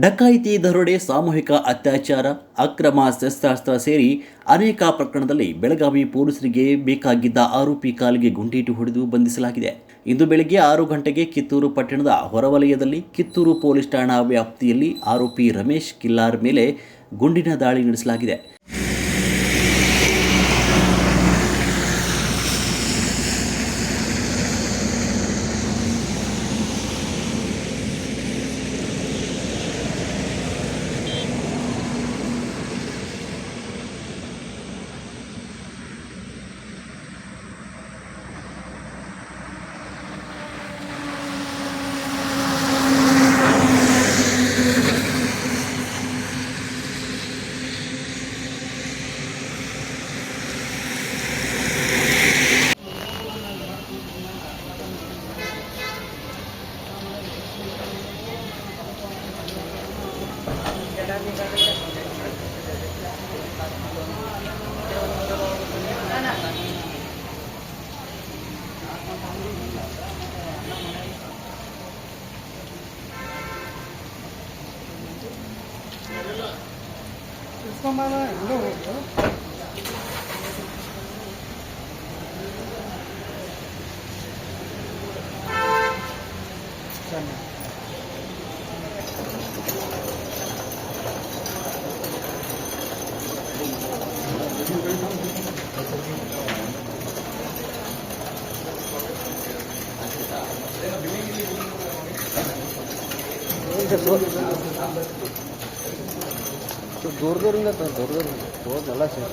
ಡಕಾಯಿತಿ, ದರೋಡೆ, ಸಾಮೂಹಿಕ ಅತ್ಯಾಚಾರ, ಅಕ್ರಮ ಶಸ್ತ್ರಾಸ್ತ್ರ ಸೇರಿ ಅನೇಕ ಪ್ರಕರಣದಲ್ಲಿ ಬೆಳಗಾವಿ ಪೊಲೀಸರಿಗೆ ಬೇಕಾಗಿದ್ದ ಆರೋಪಿ ಕಾಲಿಗೆ ಗುಂಡೇಟು ಹೊಡೆದು ಬಂಧಿಸಲಾಗಿದೆ. ಇಂದು ಬೆಳಗ್ಗೆ 6 ಗಂಟೆಗೆ ಕಿತ್ತೂರು ಪಟ್ಟಣದ ಹೊರವಲಯದಲ್ಲಿ ಕಿತ್ತೂರು ಪೊಲೀಸ್ ಠಾಣಾ ವ್ಯಾಪ್ತಿಯಲ್ಲಿ ಆರೋಪಿ ರಮೇಶ್ ಕಿಲ್ಲಾರ್ ಮೇಲೆ ಗುಂಡಿನ ದಾಳಿ ನಡೆಸಲಾಗಿದೆ. ದೂರದಿಂದ ಹೋದಲ್ಲ ಸರ್.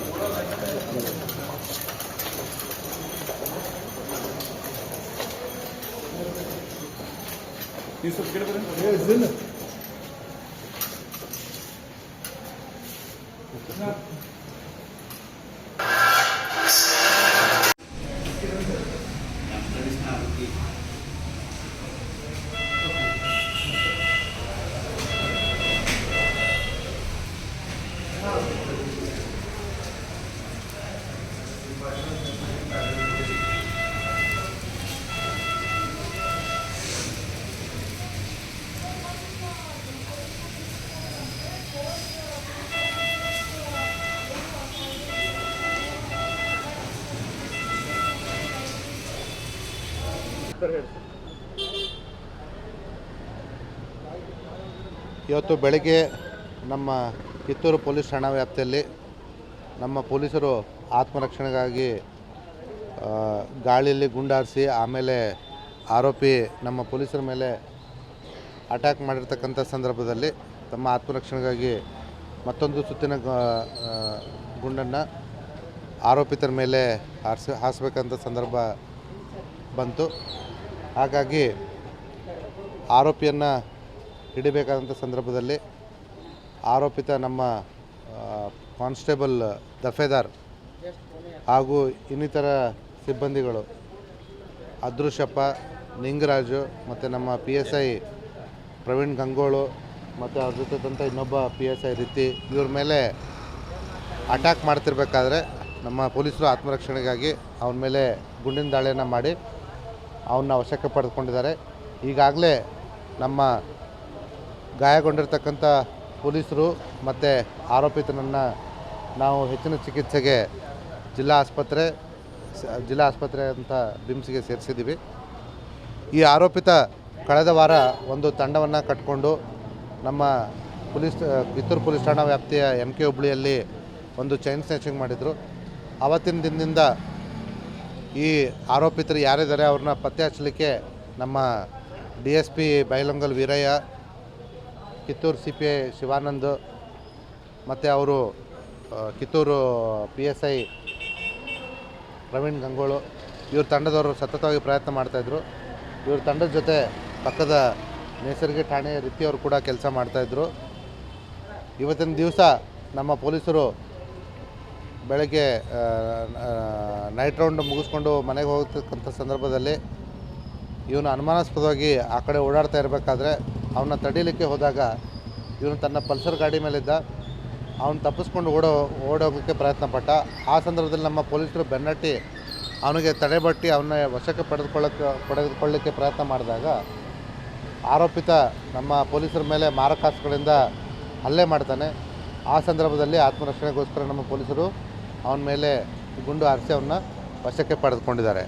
ಇವತ್ತು ಬೆಳಗ್ಗೆ ನಮ್ಮ ಕಿತ್ತೂರು ಪೊಲೀಸ್ ಠಾಣಾ ವ್ಯಾಪ್ತಿಯಲ್ಲಿ ನಮ್ಮ ಪೊಲೀಸರು ಆತ್ಮರಕ್ಷಣೆಗಾಗಿ ಗಾಳಿಯಲ್ಲಿ ಗುಂಡಾರಿಸಿ ಆಮೇಲೆ ಆರೋಪಿ ನಮ್ಮ ಪೊಲೀಸರ ಮೇಲೆ ಅಟ್ಯಾಕ್ ಮಾಡಿರ್ತಕ್ಕಂಥ ಸಂದರ್ಭದಲ್ಲಿ ತಮ್ಮ ಆತ್ಮರಕ್ಷಣೆಗಾಗಿ ಮತ್ತೊಂದು ಸುತ್ತಿನ ಗುಂಡನ್ನು ಆರೋಪಿತರ ಮೇಲೆ ಹಾರಿಸಬೇಕಂತ ಸಂದರ್ಭ ಬಂತು. ಹಾಗಾಗಿ ಆರೋಪಿಯನ್ನು ಹಿಡಿಬೇಕಾದಂಥ ಸಂದರ್ಭದಲ್ಲಿ ಆರೋಪಿತ ನಮ್ಮ ಕಾನ್ಸ್ಟೇಬಲ್ ದಫೇದಾರ್ ಹಾಗೂ ಇನ್ನಿತರ ಸಿಬ್ಬಂದಿಗಳು ಅದೃಶ್ಯಪ್ಪ, ನಿಂಗರಾಜು ಮತ್ತು ನಮ್ಮ PSI ಪ್ರವೀಣ್ ಗಂಗೋಳು ಮತ್ತು ಅವ್ರ ಜೊತೆದಂಥ ಇನ್ನೊಬ್ಬ PSI ರೀತಿ ಇವ್ರ ಮೇಲೆ ಅಟ್ಯಾಕ್ ಮಾಡ್ತಿರ್ಬೇಕಾದ್ರೆ ನಮ್ಮ ಪೊಲೀಸರು ಆತ್ಮರಕ್ಷಣೆಗಾಗಿ ಅವನ ಮೇಲೆ ಗುಂಡಿನ ದಾಳಿಯನ್ನು ಮಾಡಿ ಅವನ್ನ ವಶಕ್ಕೆ ಪಡೆದುಕೊಂಡಿದ್ದಾರೆ. ಈಗಾಗಲೇ ನಮ್ಮ ಗಾಯಗೊಂಡಿರ್ತಕ್ಕಂಥ ಪೊಲೀಸರು ಮತ್ತು ಆರೋಪಿತನನ್ನು ನಾವು ಹೆಚ್ಚಿನ ಚಿಕಿತ್ಸೆಗೆ ಜಿಲ್ಲಾ ಆಸ್ಪತ್ರೆ ಅಂತ ಬಿಮ್ಸ್ಗೆ ಸೇರಿಸಿದ್ದೀವಿ. ಈ ಆರೋಪಿತ ಕಳೆದ ವಾರ ಒಂದು ತಂಡವನ್ನು ಕಟ್ಟಿಕೊಂಡು ನಮ್ಮ ಕಿತ್ತೂರು ಪೊಲೀಸ್ ಠಾಣಾ ವ್ಯಾಪ್ತಿಯ MK ಹುಬ್ಳಿಯಲ್ಲಿ ಒಂದು ಚೈನ್ ಸ್ನ್ಯಾಚಿಂಗ್ ಮಾಡಿದರು. ಆವತ್ತಿನ ದಿನದಿಂದ ಈ ಆರೋಪಿತರು ಯಾರಿದ್ದಾರೆ ಅವ್ರನ್ನ ಪತ್ತೆ ಹಚ್ಚಲಿಕ್ಕೆ ನಮ್ಮ DSP ಬೈಲೊಂಗಲ್ ವೀರಯ್ಯ, ಕಿತ್ತೂರು CPI ಶಿವಾನಂದ್ ಮತ್ತು ಅವರು ಕಿತ್ತೂರು PSI ಪ್ರವೀಣ್ ಗಂಗೋಳು ಇವ್ರ ತಂಡದವರು ಸತತವಾಗಿ ಪ್ರಯತ್ನ ಮಾಡ್ತಾಯಿದ್ರು. ಇವ್ರ ತಂಡದ ಜೊತೆ ಪಕ್ಕದ ನೈಸರ್ಗಿಕ ಠಾಣೆಯ ರೀತಿಯವರು ಕೂಡ ಕೆಲಸ ಮಾಡ್ತಾಯಿದ್ರು. ಇವತ್ತಿನ ದಿವಸ ನಮ್ಮ ಪೊಲೀಸರು ಬೆಳಗ್ಗೆ ನೈಟ್ ರೌಂಡ್ ಮುಗಿಸ್ಕೊಂಡು ಮನೆಗೆ ಹೋಗ್ತಕ್ಕಂಥ ಸಂದರ್ಭದಲ್ಲಿ ಇವನು ಅನುಮಾನಾಸ್ಪದವಾಗಿ ಆ ಕಡೆ ಓಡಾಡ್ತಾ ಇರಬೇಕಾದ್ರೆ ಅವನ್ನ ತಡೀಲಿಕ್ಕೆ ಹೋದಾಗ ಇವನು ತನ್ನ ಪಲ್ಸರ್ ಗಾಡಿ ಮೇಲಿದ್ದ. ಅವನು ತಪ್ಪಿಸ್ಕೊಂಡು ಓಡೋಗೋಕ್ಕೆ ಪ್ರಯತ್ನ ಪಟ್ಟ. ಆ ಸಂದರ್ಭದಲ್ಲಿ ನಮ್ಮ ಪೊಲೀಸರು ಬೆನ್ನಟ್ಟಿ ಅವನಿಗೆ ತಡೆಬಟ್ಟಿ ಅವನ್ನ ವಶಕ್ಕೆ ಪಡೆದುಕೊಳ್ಳಲಿಕ್ಕೆ ಪ್ರಯತ್ನ ಮಾಡಿದಾಗ ಆರೋಪಿತ ನಮ್ಮ ಪೊಲೀಸರ ಮೇಲೆ ಮಾರಕಾಸ್ತ್ರಗಳಿಂದ ಹಲ್ಲೆ ಮಾಡ್ತಾನೆ. ಆ ಸಂದರ್ಭದಲ್ಲಿ ಆತ್ಮರಕ್ಷಣೆಗೋಸ್ಕರ ನಮ್ಮ ಪೊಲೀಸರು ಅವನ ಮೇಲೆ ಗುಂಡು ಹಾರಿಸಿ ಅವನ್ನ ವಶಕ್ಕೆ ಪಡೆದುಕೊಂಡಿದ್ದಾರೆ.